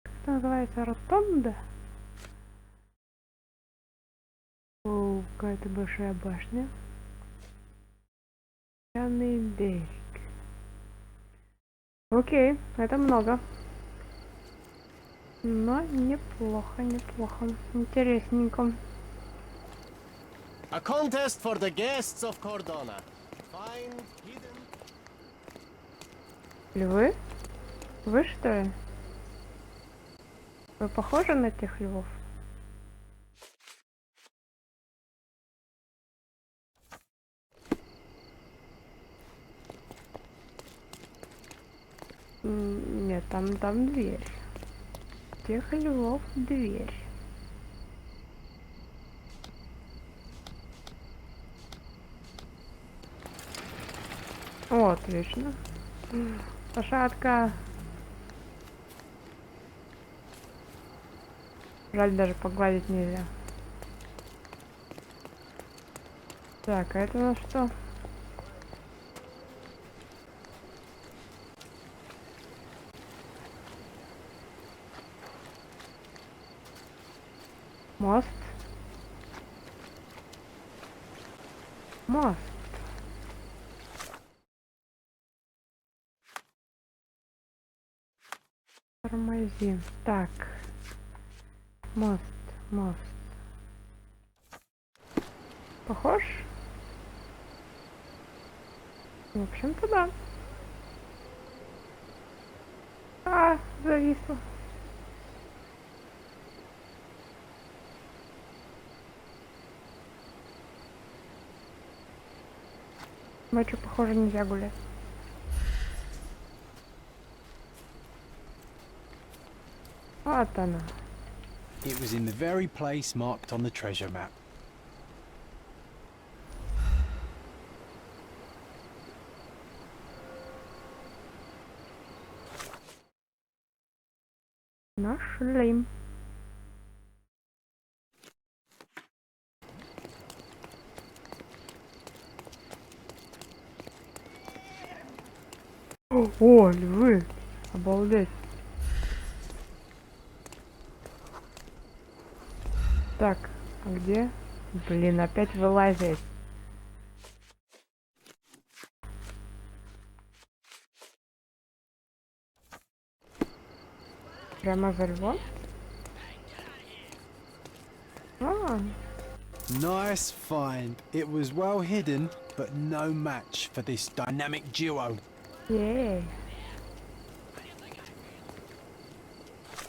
Как это называется? Ротонда? О, какая-то большая башня. Пьяный берег. Окей, это много. Но неплохо, неплохо. Интересненько. A contest for the guests of Cordona. Find hidden. Львы? Вы что ли? Вы похожи на тех львов? Нет, там дверь. Тех львов дверь. О, отлично. Лошадка. Жаль, даже погладить нельзя. Так, а это на что? Мост. Мост. Тормози. Так. Мост, мост. Похож? В общем-то, да. А, зависло. Ночью, похоже, нельзя гулять. Вот она. It was in the very place marked on the treasure map. Нашли. О, львы! Обалдеть. Так, а где? Блин, опять вылазить. Прямо за львом? А, Nice find. It was well hidden, but no match for this dynamic duo. ей.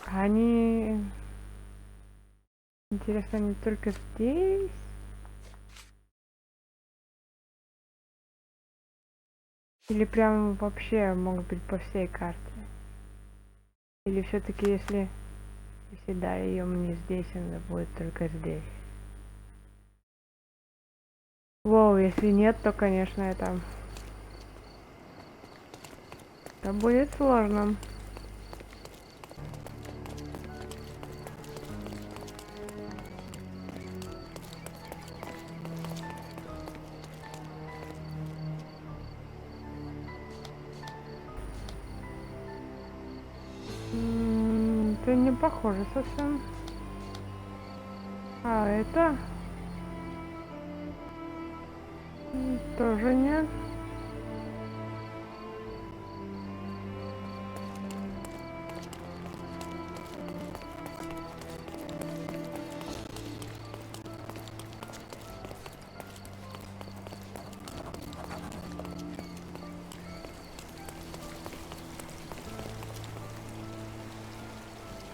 Они... Интересно, они только здесь? Или прям вообще могут быть по всей карте? Или все-таки если да, ее мне здесь, она будет только здесь? Воу, если нет, то, конечно, это будет сложно. Это не похоже совсем. А это тоже нет.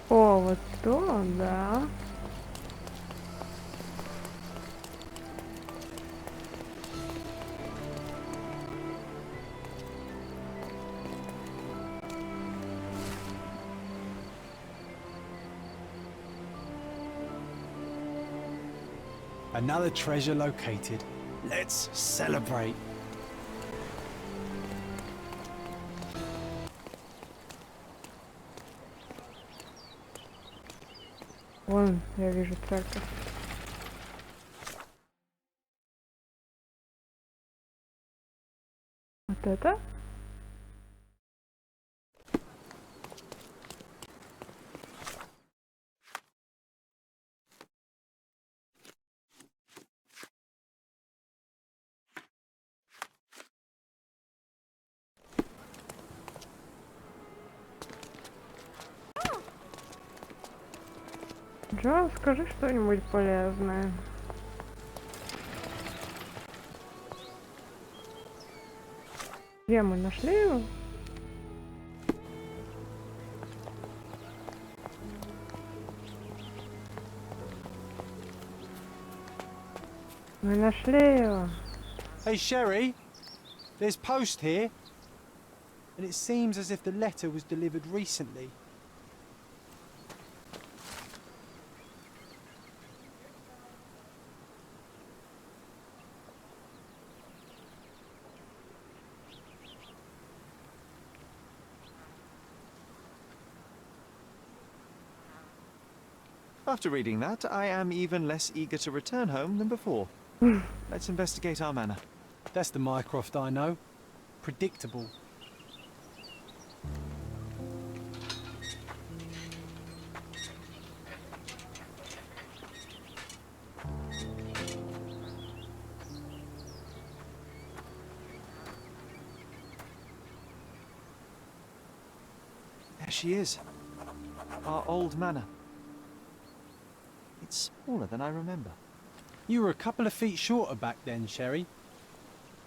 О, вот то, да. Another treasure located. Let's celebrate. Вон, я вижу церковь. Вот это? Джо, скажи что-нибудь полезное. Где мы нашли его? Мы нашли его. Hey, Sherry, there's post here, and it seems as if the letter was delivered recently. After reading that, I am even less eager to return home than before. Let's investigate our manor. That's the Mycroft I know. Predictable. There she is. Our old manor. It's smaller than I remember. You were a couple of feet shorter back then, Sherry.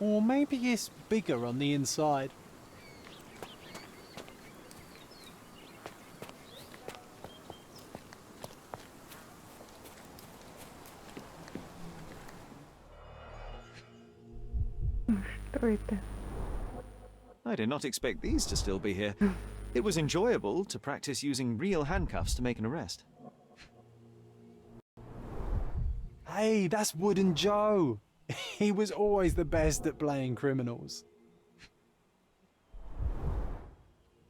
Or maybe it's bigger on the inside. Что это? I did not expect these to still be here. It was enjoyable to practice using real handcuffs to make an arrest. Hey, that's Wooden Joe. He was always the best at playing criminals.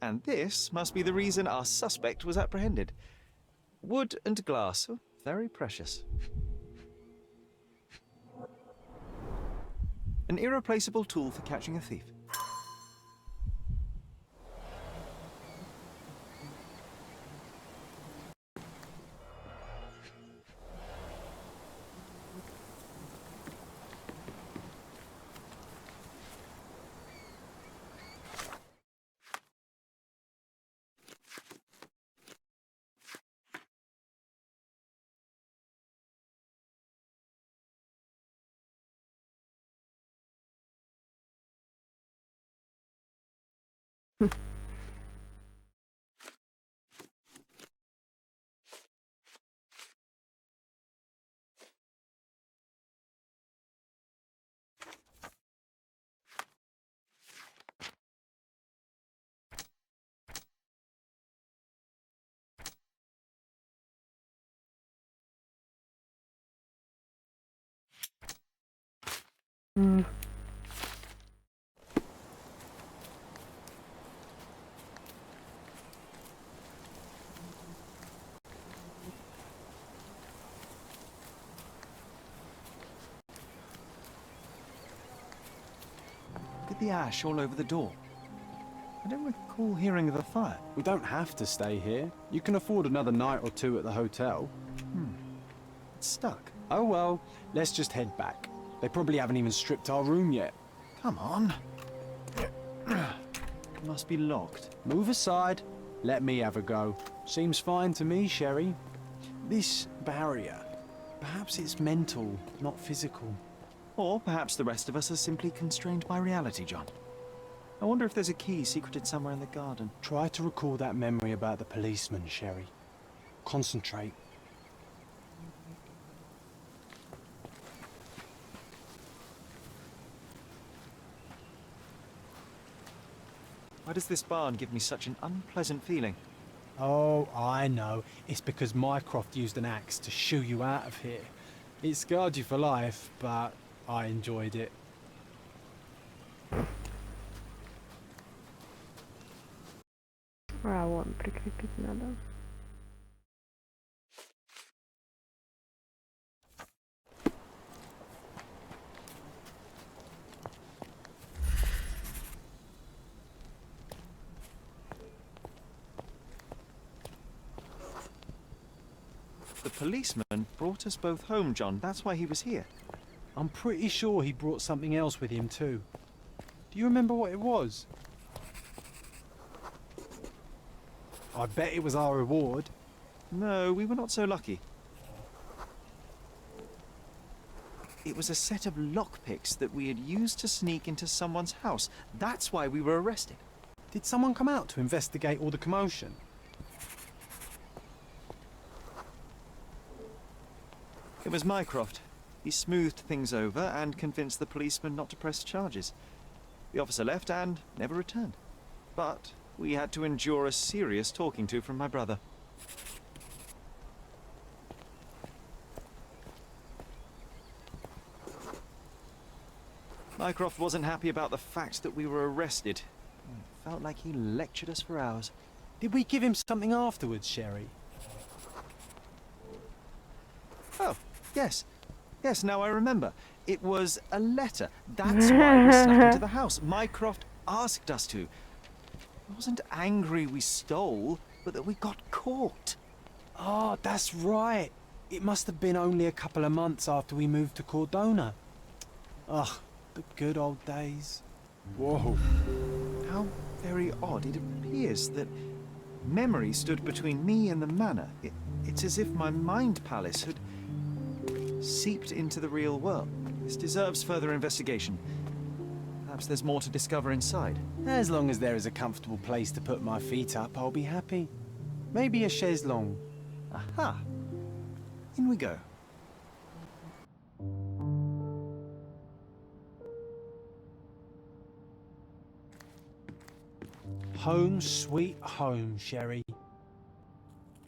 And this must be the reason our suspect was apprehended. Wood and glass, oh, very precious. An irreplaceable tool for catching a thief. Look at the ash all over the door. I don't recall hearing of a fire. We don't have to stay here. You can afford another night or two at the hotel. It's stuck. Oh well, let's just head back. They probably haven't even stripped our room yet. Come on. It must be locked. Move aside. Let me have a go. Seems fine to me, Sherry. This barrier, perhaps it's mental, not physical. Or perhaps the rest of us are simply constrained by reality, John. I wonder if there's a key secreted somewhere in the garden. Try to recall that memory about the policeman, Sherry. Concentrate. Why does this barn give me such an unpleasant feeling? Oh, I know. It's because Mycroft used an axe to shoo you out of here. It scarred you for life, but I enjoyed it. А, вон, прикрепить надо. The policeman brought us both home, John. That's why he was here. I'm pretty sure he brought something else with him too. Do you remember what it was? I bet it was our reward. No, we were not so lucky. It was a set of lockpicks that we had used to sneak into someone's house. That's why we were arrested. Did someone come out to investigate all the commotion? It was Mycroft. He smoothed things over and convinced the policeman not to press charges. The officer left and never returned. But we had to endure a serious talking to from my brother. Mycroft wasn't happy about the fact that we were arrested. It felt like he lectured us for hours. Did we give him something afterwards, Sherry? Oh, yes. Yes, now I remember. It was a letter. That's why we snuck into the house. Mycroft asked us to. He wasn't angry we stole, but that we got caught. Oh, that's right. It must have been only a couple of months after we moved to Cordona. Ugh, the good old days. Whoa. How very odd. It appears that memory stood between me and the manor. It's as if my mind palace had seeped into the real world. This deserves further investigation. Perhaps there's more to discover inside. As long as there is a comfortable place to put my feet up, I'll be happy. Maybe a chaise longue. Aha! In we go. Home sweet home, Sherry.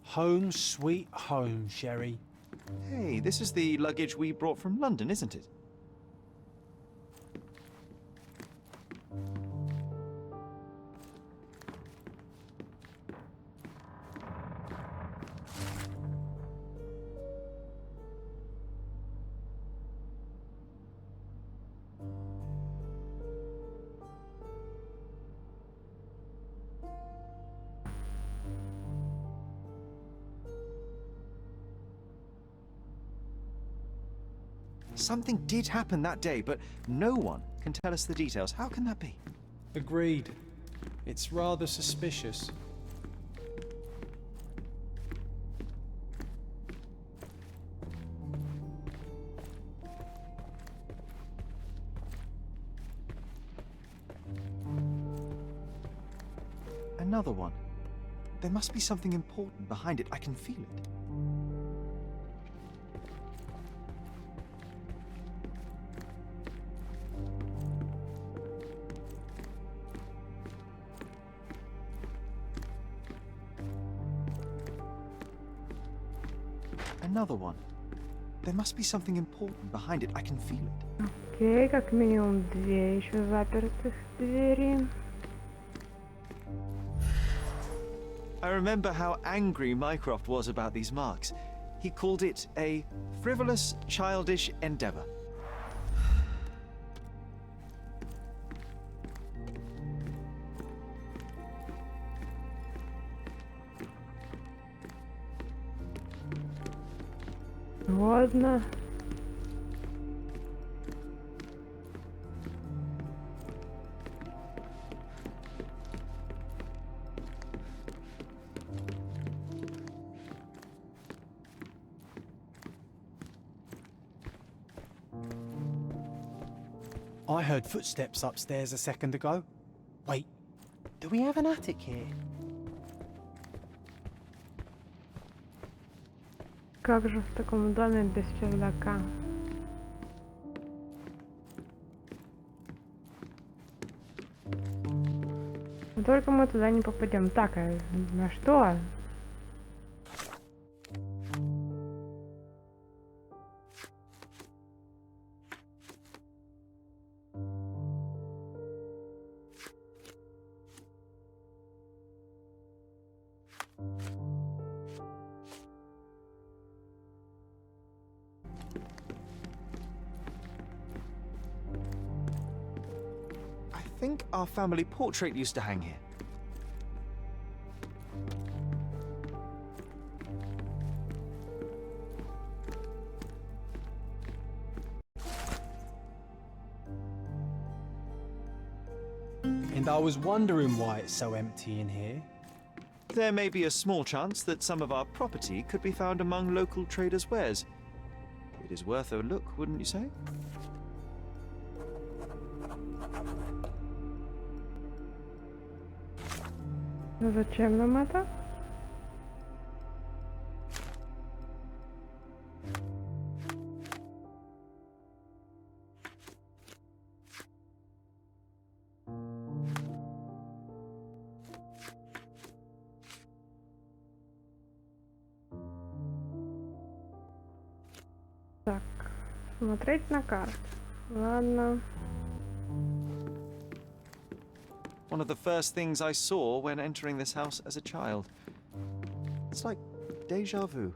Home sweet home, Sherry. Hey, this is the luggage we brought from London, isn't it? Something did happen that day, but no one can tell us the details. How can that be? Agreed. It's rather suspicious. Another one. There must be something important behind it. I can feel it. Another one. There must be something important behind it. I can feel it. Окей, как минимум две еще запертых двери. I remember how angry Mycroft was about these marks. He called it a frivolous, childish endeavor. Ладно. I heard footsteps upstairs a second ago. Wait, do we have an attic here? Как же в таком доме без чердака? Но только мы туда не попадем. Так, а на что? I think our family portrait used to hang here. And I was wondering why it's so empty in here. There may be a small chance that some of our property could be found among local traders' wares. It is worth a look, wouldn't you say? Ну зачем нам это? Так, смотреть на карту. Ладно. One of the first things I saw when entering this house as a child. It's like déjà vu.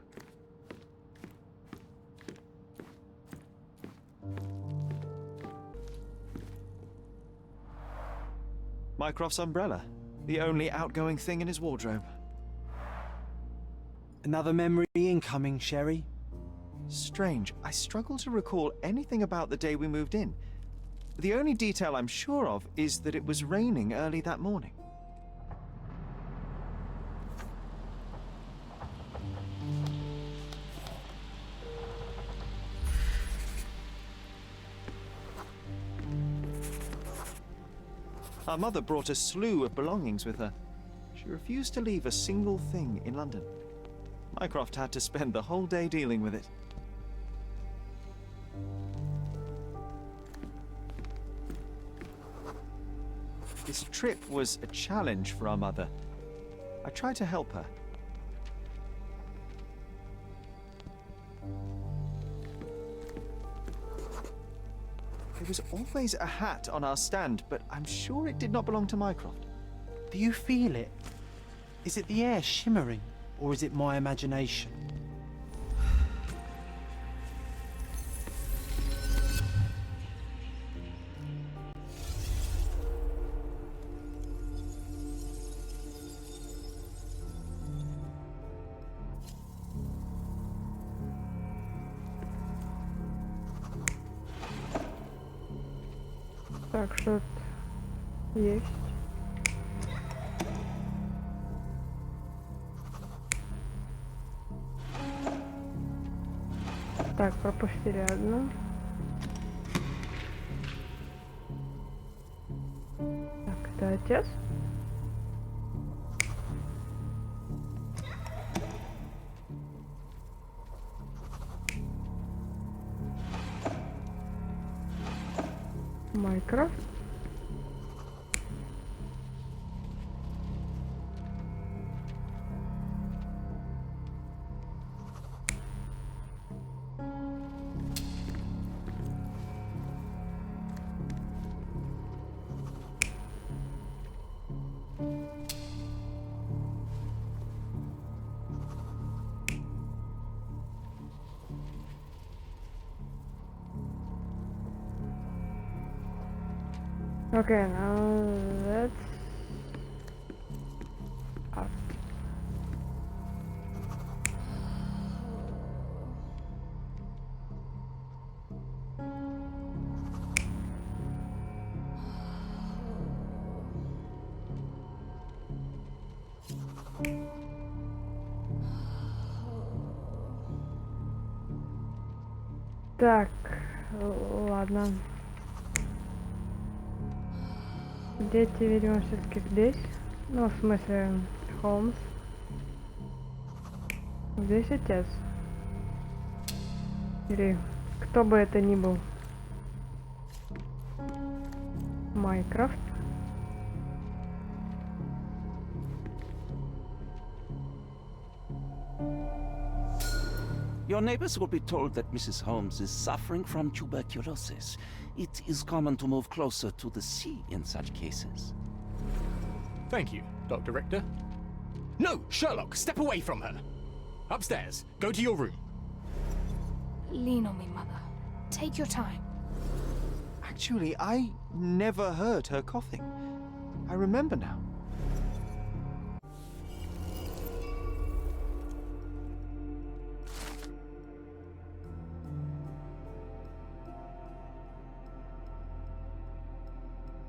Mycroft's umbrella, the only outgoing thing in his wardrobe. Another memory incoming, Sherry. Strange, I struggle to recall anything about the day we moved in. The only detail I'm sure of is that it was raining early that morning. Our mother brought a slew of belongings with her. She refused to leave a single thing in London. Mycroft had to spend the whole day dealing with it. This trip was a challenge for our mother. I tried to help her. There was always a hat on our stand, but I'm sure it did not belong to Mycroft. Do you feel it? Is it the air shimmering, or is it my imagination? Так, что есть. Так, пропустили одну. Так, это отец. Майкрофт. Okay, now let's up. Так, ладно. Дети, видимо, все-таки здесь. Ну, в смысле, Холмс. Здесь отец. Или кто бы это ни был. Майкрофт. Your neighbors will be told that Mrs. Holmes is suffering from tuberculosis. It is common to move closer to the sea in such cases. Thank you, Dr. Richter. No, Sherlock, step away from her. Upstairs, go to your room. Lean on me, Mother. Take your time. Actually, I never heard her coughing. I remember now.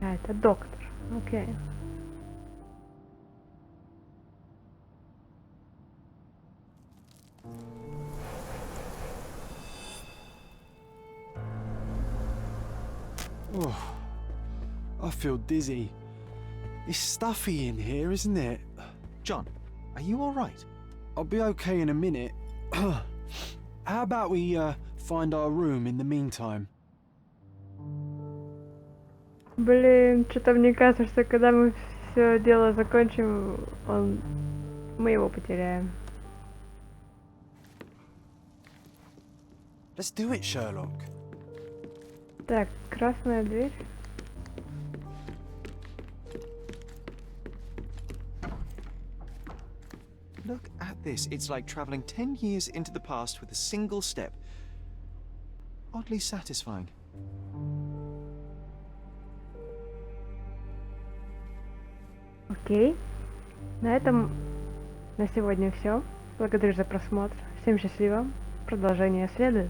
А, это доктор. Окей. Oh, I feel dizzy. It's stuffy in here, isn't it? John, are you all right? I'll be okay in a minute. How about we find our room in the meantime? Блин, что-то мне кажется, что когда мы все дело закончим, мы его потеряем. Let's do it, Sherlock. Так, красная дверь. Look at this. It's like traveling 10 years into the past with a single step. Oddly satisfying. Окей. На этом на сегодня все. Благодарю за просмотр. Всем счастливо. Продолжение следует.